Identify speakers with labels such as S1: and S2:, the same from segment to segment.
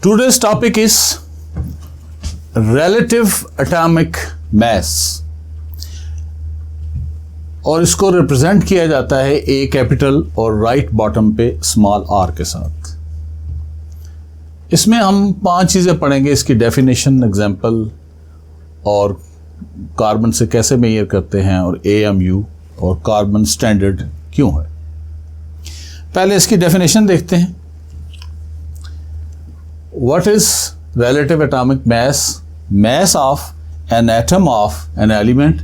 S1: Today's topic is relative atomic mass और इसको represent किया जाता है ए कैपिटल और राइट बॉटम पे स्मॉल आर के साथ। इसमें हम 5 चीज़ें पढ़ेंगे, इसकी डेफिनेशन, एग्जाम्पल और कार्बन से कैसे मेजर करते हैं और AMU और कार्बन स्टैंडर्ड क्यों है। पहले इसकी डेफिनेशन देखते हैं। What is relative atomic mass? Mass of an atom of an element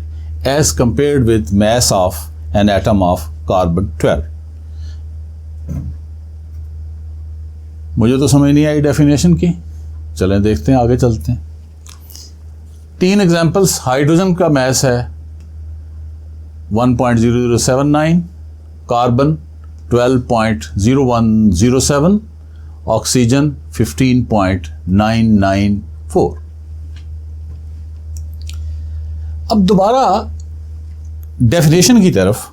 S1: as compared with mass of an atom of carbon 12. मुझे तो समझ नहीं आई डेफिनेशन की, चलें देखते हैं, आगे चलते हैं। 3 एग्जाम्पल्स। हाइड्रोजन का मैस है 1.0079, कार्बन 12.0107, ऑक्सीजन 15.994। अब दोबारा डेफिनेशन की तरफ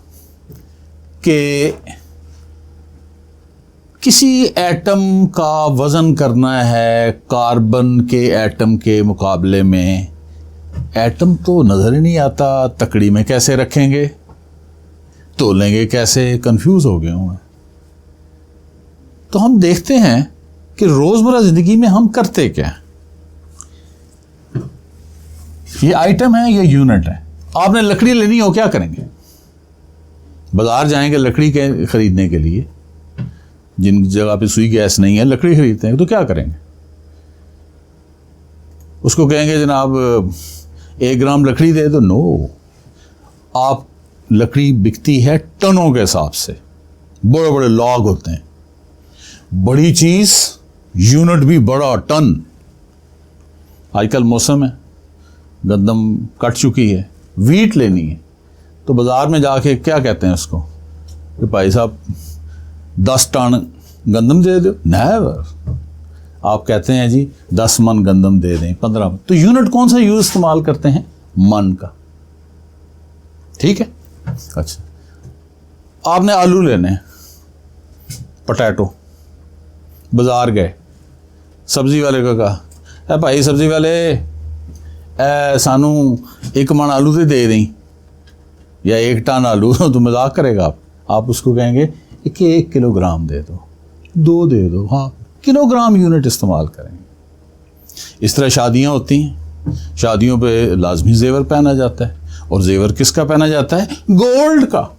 S1: कि किसी एटम का वजन करना है कार्बन के एटम के मुकाबले में। एटम तो नजर ही नहीं आता, तकड़ी में कैसे रखेंगे, तोलेंगे कैसे, कंफ्यूज हो गए हूं। तो हम देखते हैं कि रोजमर्रा जिंदगी में हम करते क्या हैं। ये आइटम है, ये यूनिट है। आपने लकड़ी लेनी हो, क्या करेंगे? बाजार जाएंगे लकड़ी के खरीदने के लिए, जिन जगह पे सुई गैस नहीं है, लकड़ी खरीदते हैं, तो क्या करेंगे? उसको कहेंगे जनाब 1 ग्राम लकड़ी दे दो? नो, आप लकड़ी बिकती है टनों के हिसाब से, बड़े बड़े लॉग होते हैं। बड़ी चीज यूनिट भी बड़ा, टन। आजकल मौसम है, गंदम कट चुकी है, वीट लेनी है, तो बाजार में जाके क्या कहते हैं उसको कि भाई साहब 10 टन गंदम दे दो? नेवर। आप कहते हैं जी 10 मन गंदम दे दें, 15 मन। तो यूनिट कौन सा यूज इस्तेमाल करते हैं? मन का। ठीक है। अच्छा, आपने आलू लेने हैं, पोटैटो, बाजार गए, सब्जी वाले को कहा, भाई सब्जी वाले सानू 1 मन आलू तो दे दें या 1 टन आलू। तो मजाक करेगा आप उसको कहेंगे कि 1 किलोग्राम दे दो, 2 दे दो। हाँ, किलोग्राम यूनिट इस्तेमाल करेंगे। इस तरह शादियां होती हैं, शादियों पे लाजमी जेवर पहना जाता है, और जेवर किसका पहना जाता है? गोल्ड का।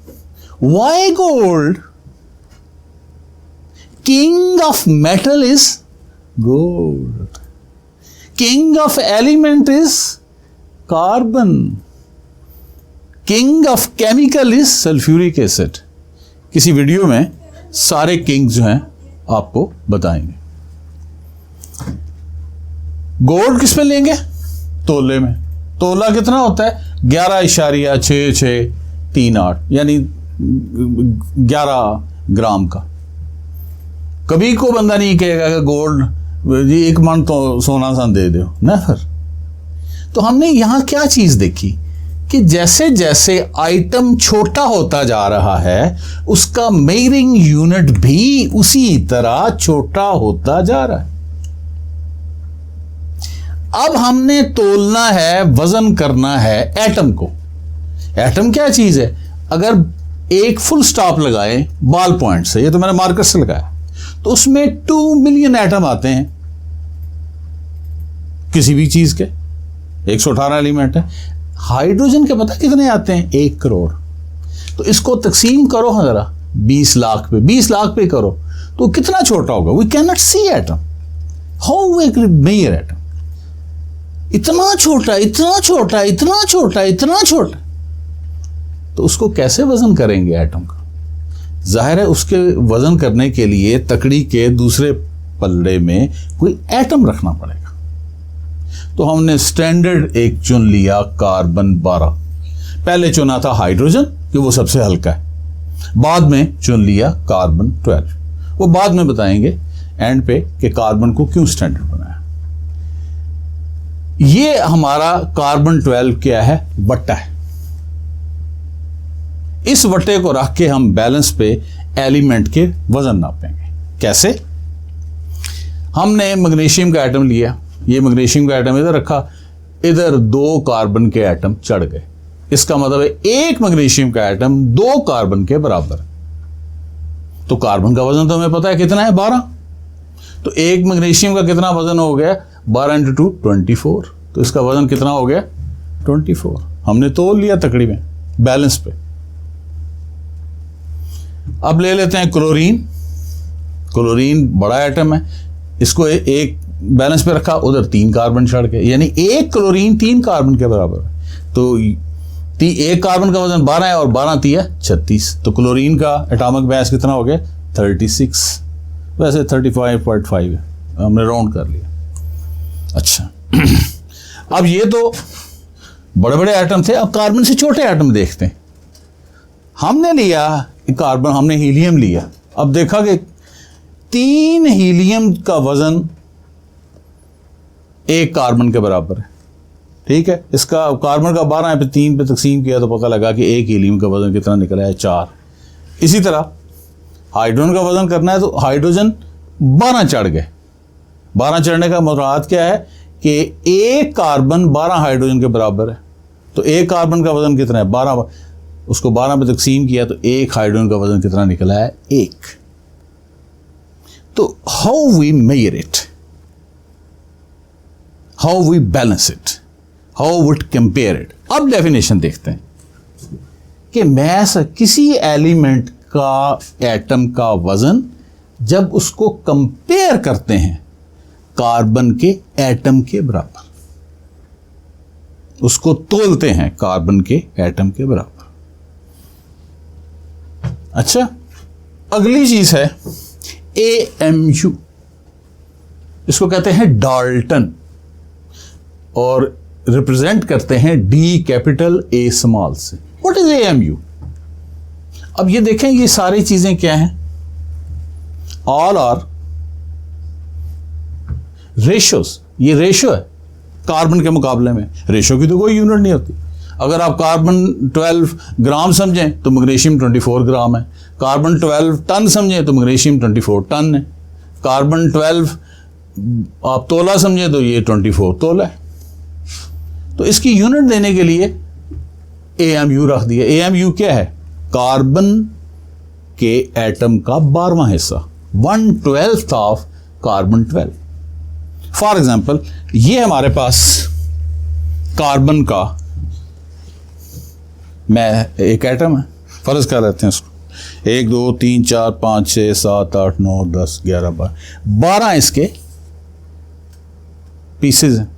S1: Why gold? King of metal is gold, king of element is carbon, king of chemical is sulphuric acid. किसी वीडियो में सारे किंग जो हैं आपको बताएंगे। गोल्ड किस में लेंगे? तोले में। तोला कितना होता है? 11.6638, यानी 11 ग्राम का। कभी को बंदा नहीं कहेगा कि गोल्ड जी 1 मन तो सोना सा दे दो, ना। फिर तो हमने यहां क्या चीज देखी कि जैसे जैसे आइटम छोटा होता जा रहा है, उसका मेजरिंग यूनिट भी उसी तरह छोटा होता जा रहा है। अब हमने तोलना है, वजन करना है एटम को। एटम क्या चीज है? अगर एक फुल स्टॉप लगाए बॉल पॉइंट से, ये तो मैंने मार्कर से लगाया, तो उसमें 2 मिलियन एटम आते हैं किसी भी चीज के। 118 एलिमेंट है। हाइड्रोजन के पता कितने आते हैं? 1 करोड़। तो इसको तकसीम करो जरा 20 लाख पे, 20 लाख पे करो तो कितना छोटा होगा? We can not see atom. How we can measure atom? इतना छोटा, इतना छोटा, इतना छोटा, इतना छोटा। तो उसको कैसे वजन करेंगे एटम का? जाहिर है उसके वजन करने के लिए तकड़ी के दूसरे पल्ले में कोई एटम रखना पड़ेगा। तो हमने स्टैंडर्ड एक चुन लिया, कार्बन 12। पहले चुना था हाइड्रोजन कि वो सबसे हल्का है, बाद में चुन लिया कार्बन 12। वो बाद में बताएंगे एंड पे कि कार्बन को क्यों स्टैंडर्ड बनाया। ये हमारा कार्बन 12 क्या है? वट्टा है। इस वट्टे को रख के हम बैलेंस पे एलिमेंट के वजन नापेंगे। कैसे? हमने मैग्नीशियम का एटम लिया, ये मैग्नीशियम का एटम इधर रखा, इधर 2 कार्बन के एटम चढ़ गए। इसका मतलब है एक मैग्नीशियम का एटम 2 कार्बन के बराबर है। तो कार्बन का वजन तो हमें पता है कितना है, 12। तो एक मैग्नीशियम का कितना वजन हो गया, 12 × 2 24। तो इसका वजन कितना हो गया, 24। हमने तोल लिया तकड़ी में, बैलेंस पे। अब ले लेते हैं क्लोरीन। क्लोरीन बड़ा एटम है, इसको एक बैलेंस पे रखा, उधर 3 कार्बन चढ़ गए, यानी एक क्लोरीन 3 कार्बन के बराबर है। तो एक कार्बन का वजन 12 है और 12 3 है 36। तो क्लोरीन का एटॉमिक मास कितना हो गया, 36। वैसे 35.5 है, हमने राउंड कर लिया। अच्छा अब ये तो बड़े बड़े एटम थे, अब कार्बन से छोटे एटम देखते हैं। हमने लिया कार्बन, हमने हीलियम लिया। अब देखा कि 3 हीलियम का वजन 1 कार्बन के बराबर है, ठीक है। इसका कार्बन का 12 है, पे 3 पे तकसीम किया तो पता लगा कि 1 हीलियम का वजन कितना निकला है, 4। इसी तरह हाइड्रोजन का वजन करना है तो हाइड्रोजन 12 चढ़ गए। 12 चढ़ने का मुराद क्या है कि 1 कार्बन 12 हाइड्रोजन के बराबर है। तो 1 कार्बन का वजन कितना है, 12। उसको 12 पे तकसीम किया तो 1 हाइड्रोजन का वजन कितना निकला है, 1। तो how we measure it, how we balance it, how we compare it. अब डेफिनेशन देखते हैं कि मैस किसी एलिमेंट का, एटम का वजन जब उसको कंपेयर करते हैं कार्बन के एटम के बराबर, उसको तोलते हैं कार्बन के एटम के बराबर। अच्छा अगली चीज है AMU, इसको कहते हैं डाल्टन और रिप्रेजेंट करते हैं D कैपिटल A स्मॉल से। What is AMU? अब ये देखें, ये सारी चीजें क्या हैं, ऑल आर रेशियोज। ये रेशियो है कार्बन के मुकाबले में, रेशियो की तो कोई यूनिट नहीं होती। अगर आप कार्बन 12 ग्राम समझें तो मैग्नीशियम 24 ग्राम है, कार्बन 12 टन समझें तो मैग्नीशियम 24 टन है, कार्बन 12 आप तोला समझें तो ये 24 तोला है। तो इसकी यूनिट देने के लिए AMU रख दिया। AMU क्या है, कार्बन के एटम का 12वां हिस्सा, 1/12 ऑफ कार्बन 12। फॉर एग्जाम्पल ये हमारे पास कार्बन का एक एटम है, फर्ज कर लेते हैं इसको 1 2 3 4 5 6 7 8 9 10 11 12 इसके पीसेज हैं।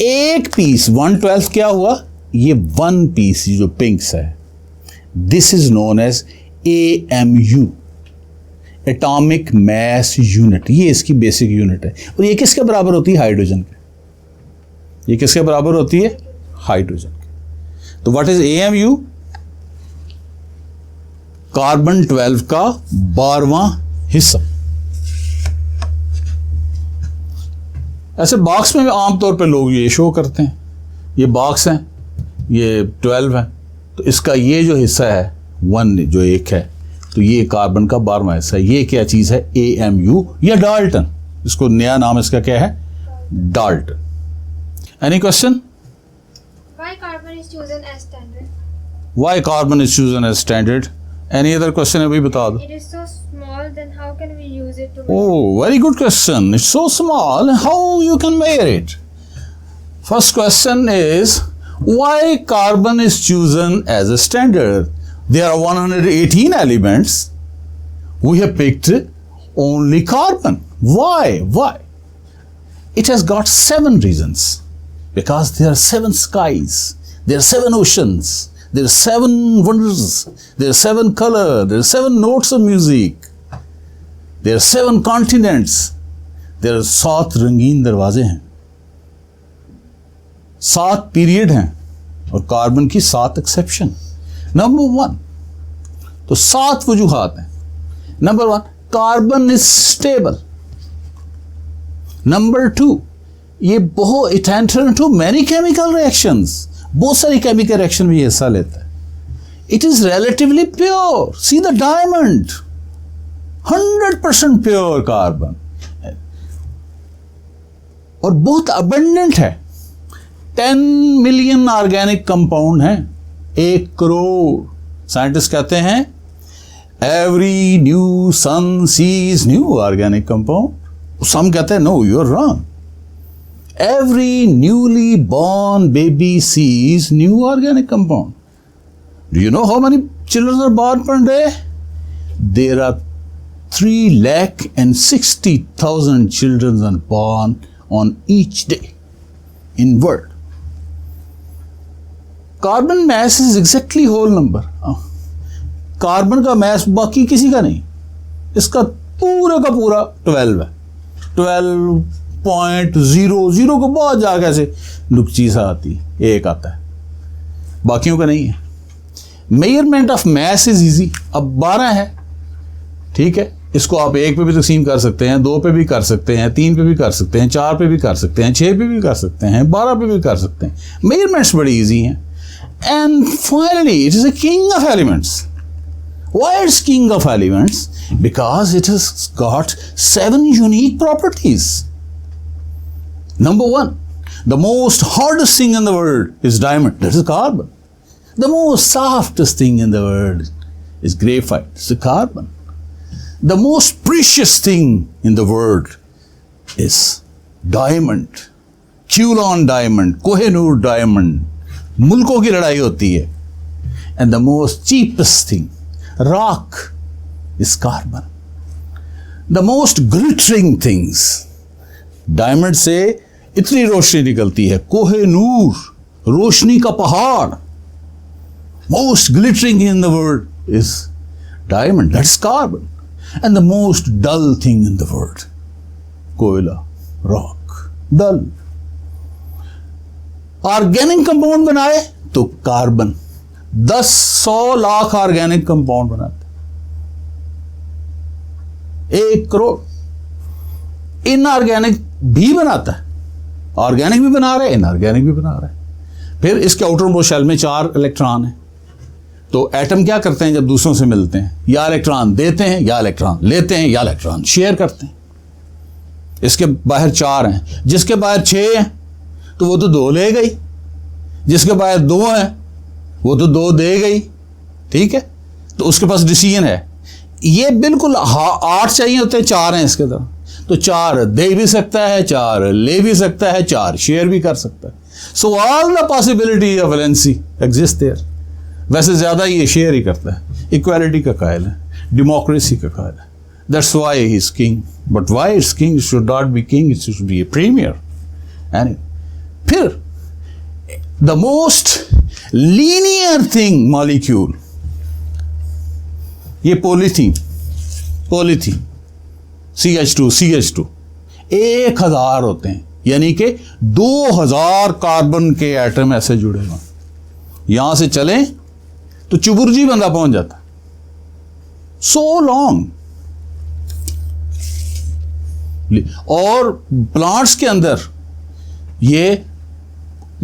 S1: एक पीस 1/12 क्या हुआ, ये 1 पीस जो पिंक्स है, this is known as AMU, atomic mass unit. ये इसकी बेसिक यूनिट है और ये किसके बराबर होती है, हाइड्रोजन के। ये किसके बराबर होती है, हाइड्रोजन के। तो व्हाट इज AMU, कार्बन 12 का 12वां हिस्सा। ऐसे बॉक्स में आमतौर पे लोग ये शो करते हैं, ये बॉक्स है, ये 12 है, तो इसका ये जो हिस्सा है 1 जो एक है, तो ये कार्बन का 12वां हिस्सा है। ये क्या चीज है, AMU या डाल्टन। इसको नया नाम इसका क्या है, Dalton. Any question?
S2: Why carbon is chosen as standard?
S1: Why carbon is chosen as standard? Any other question? अभी बता दो।
S2: It is so small, then how can we use it to
S1: Oh, very good question. It's so small, how you can measure it? First question is, why carbon is chosen as a standard? There are 118 elements. We have picked only carbon. Why? Why? It has got 7 reasons. Because there are 7 skies, there are 7 oceans, there are 7 wonders, there are 7 color, there are 7 notes of music, there are 7 continents, there are 7 रंगीन दरवाजे हैं, 7 period हैं और carbon की 7 exception. Number 1, तो 7 वजूहात हैं। Number 1, carbon is stable. Number 2, ये बहुत it enter into many chemical reactions, बहुत सारी केमिकल रिएक्शन में हिस्सा लेता है। It is relatively pure, see the diamond, 100% pure carbon. और बहुत अबंडेंट है। 10 मिलियन ऑर्गेनिक कंपाउंड हैं, 1 करोड़। साइंटिस्ट कहते हैं every new sun sees new organic compound. Some कहते हैं no, you are wrong. Every newly born baby sees new organic compound. Do you know how many children are born per day? There are 3,60,000 children are born on each day in world. Carbon mass is exactly whole number. Carbon का mess बाकी किसी का नहीं, इसका पूरा का पूरा 12 है। 12.00 को बहुत जाकर ऐसे नुकची सा आती है, एक आता है, बाकियों का नहीं है। Measurement of mass is easy. अब 12 है, ठीक है, इसको आप 1 पे भी तकसीम कर सकते हैं, 2 पे भी कर सकते हैं, 3 पे भी कर सकते हैं, 4 पे भी कर सकते हैं, 6 पे भी कर सकते हैं, 12 पे भी कर सकते हैं। मेजरमेंट्स बड़ी इजी हैं। And finally it is a king of elements. Why it's king of elements? Because it has got 7 unique properties. Number 1, the most hardest thing in the world is diamond. That is carbon. The most softest thing in the world is graphite. It's the carbon. The most precious thing in the world is diamond. Quilon diamond, Kohinoor diamond. मुल्कों की लड़ाई होती है. And the most cheapest thing, rock, is carbon. The most glittering things, diamond से इतनी रोशनी निकलती है, कोहेनूर, रोशनी का पहाड़. Most glittering in the world is diamond, that's carbon. And the most dull thing in the world, कोयला, rock, dull. ऑर्गेनिक कंपाउंड बनाए तो carbon 100 lakh organic compound बनाते, 1 करोड़. इनऑर्गेनिक भी बनाता है, ऑर्गेनिक भी बना रहे हैं, इनऑर्गेनिक भी बना रहे हैं. फिर इसके आउटर मोस्ट शेल में 4 इलेक्ट्रॉन हैं. तो एटम क्या करते हैं जब दूसरों से मिलते हैं? या इलेक्ट्रॉन देते हैं, या इलेक्ट्रॉन लेते हैं, या इलेक्ट्रॉन शेयर करते हैं. इसके बाहर 4 हैं, जिसके बाहर 6 हैं तो वो तो 2 ले गई, जिसके बाहर 2 हैं वो तो 2 दे गई. ठीक है, तो उसके पास डिसीजन है. ये बिल्कुल 8 चाहिए होते हैं, 4 हैं इसके तरह, तो 4 दे भी सकता है, 4 ले भी सकता है, 4 शेयर भी कर सकता है. So all the possibility of valency exist there. वैसे ज़्यादा ये शेयर ही करता है. इक्वालिटी का कायल है, डेमोक्रेसी का कायल है. That's why he is king. But why it's king should not be king, it should be a premier. And फिर the most linear thing molecule, ये पॉलीथीन CH2 1000 होते हैं, यानी कि 2000 कार्बन के एटम ऐसे जुड़े हुए. यहां से चलें तो चुबुर्जी बंदा पहुंच जाता. So long. और प्लांट्स के अंदर ये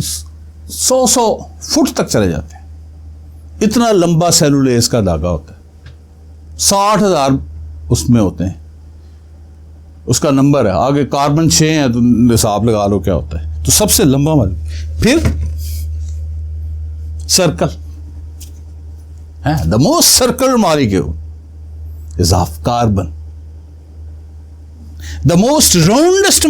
S1: 100 फुट तक चले जाते हैं. इतना लंबा सेलुलेज का धागा होता है. 60,000 उसमें होते हैं. उसका नंबर है आगे. कार्बन 6 है तो हिसाब लगा लो क्या होता है. तो सबसे लंबा वाला. फिर सर्कल है. The most circle molecule is of carbon. The most roundest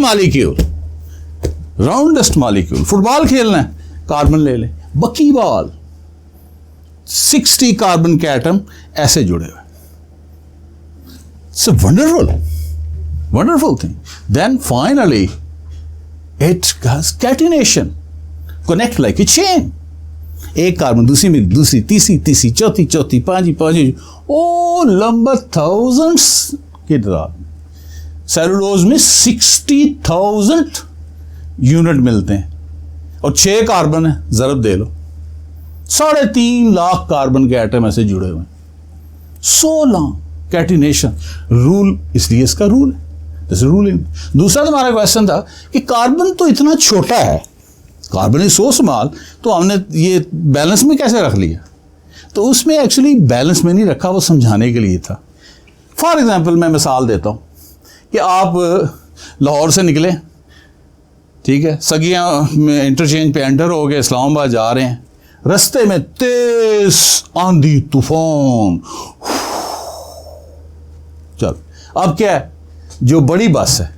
S1: molecule, football खेलना है, कार्बन ले ले. बकी बॉल, 60 कार्बन के एटम ऐसे जुड़े हुए. It's a wonderful thing. Then finally it has catenation, connect like a chain. एक कार्बन दूसरी में, दूसरी तीसरी चौथी पांचवी ओ लंबा thousands की तादाद. सेलुलोज में 60,000 यूनिट मिलते हैं और 6 कार्बन है, जरब दे लो, 3.5 लाख कार्बन के एटम ऐसे जुड़े हुए हैं. 16 कैटिनेशन रूल, इसलिए इसका रूल है. रूलिंग. दूसरा तुम्हारा क्वेश्चन था कि कार्बन तो इतना छोटा है, कार्बन इज सो स्मॉल, तो हमने ये बैलेंस में कैसे रख लिया? तो उसमें एक्चुअली बैलेंस में नहीं रखा, वो समझाने के लिए था. फॉर एग्जांपल मैं मिसाल देता हूँ कि आप लाहौर से निकले, ठीक है, सगियां में इंटरचेंज पे एंटर हो गए, इस्लामाबाद जा रहे हैं, रास्ते में तेज आंधी तूफान। चल अब क्या है, जो बड़ी बस है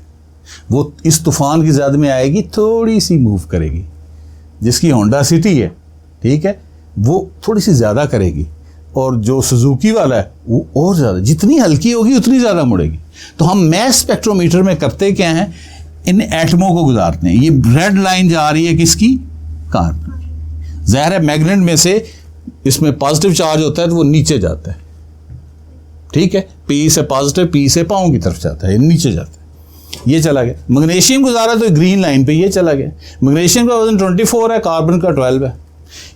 S1: वो इस तूफान की ज़द में आएगी, थोड़ी सी मूव करेगी। जिसकी होंडा सिटी है, ठीक है, वो थोड़ी सी ज़्यादा करेगी, और जो सुजुकी वाला है वो और ज़्यादा, जितनी हल्की होगी उतनी ज़्यादा मुड़ेगी। तो हम मैस स्पेक्ट्रोमीटर में करते क्या हैं, इन एटमों को गुजारते हैं। ये रेड लाइन जा रही है किसकी, कार्बन। ज़ाहिर है मैग्नेट में से इसमें पॉजिटिव चार्ज होता है तो वो नीचे जाता है, ठीक है, पी से पॉजिटिव, पी से पाँव की तरफ जाता है, नीचे जाता है। ये चला गया। मैग्नीशियम गुजारा तो ग्रीन लाइन पे ये चला गया। मैग्नीशियम का वजन 24 है, कार्बन का 12 है,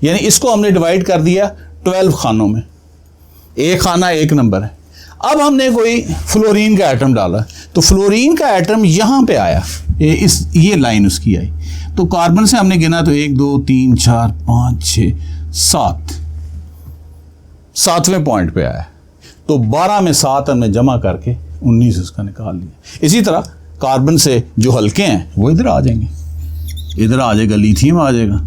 S1: यानी इसको हमने डिवाइड कर दिया 12 खानों में, एक खाना एक नंबर है। अब हमने कोई फ्लोरीन का एटम डाला, तो फ्लोरीन का एटम यहाँ पे आया, ये लाइन उसकी आई, तो कार्बन से हमने गिना तो 1 2 3 4 5 6 7, 7वें पॉइंट पे आया, तो 12 में 7 हमने जमा करके 19 उसका निकाल लिया। इसी तरह कार्बन से जो हल्के हैं वो इधर आ जाएंगे, इधर आ जाएगा लिथियम आ जाएगा,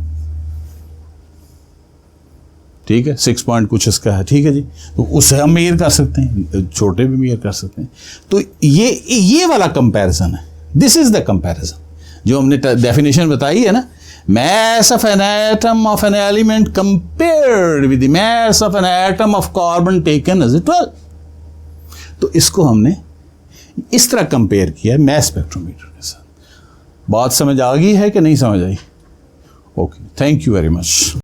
S1: ठीक है, 6 पॉइंट कुछ इसका है, ठीक है जी। तो उससे हम मेजर कर सकते हैं, छोटे भी मेजर कर सकते हैं। तो ये वाला कंपैरिजन है, दिस इज द कंपैरिजन जो हमने डेफिनेशन बताई है ना, mass of an atom of an element compared with the mass of an atom of carbon taken as a 12। तो इसको हमने इस तरह कंपेयर किया है मैस स्पेक्ट्रोमीटर के साथ। बात समझ आ गई है कि नहीं समझ आई? Okay, thank you very much.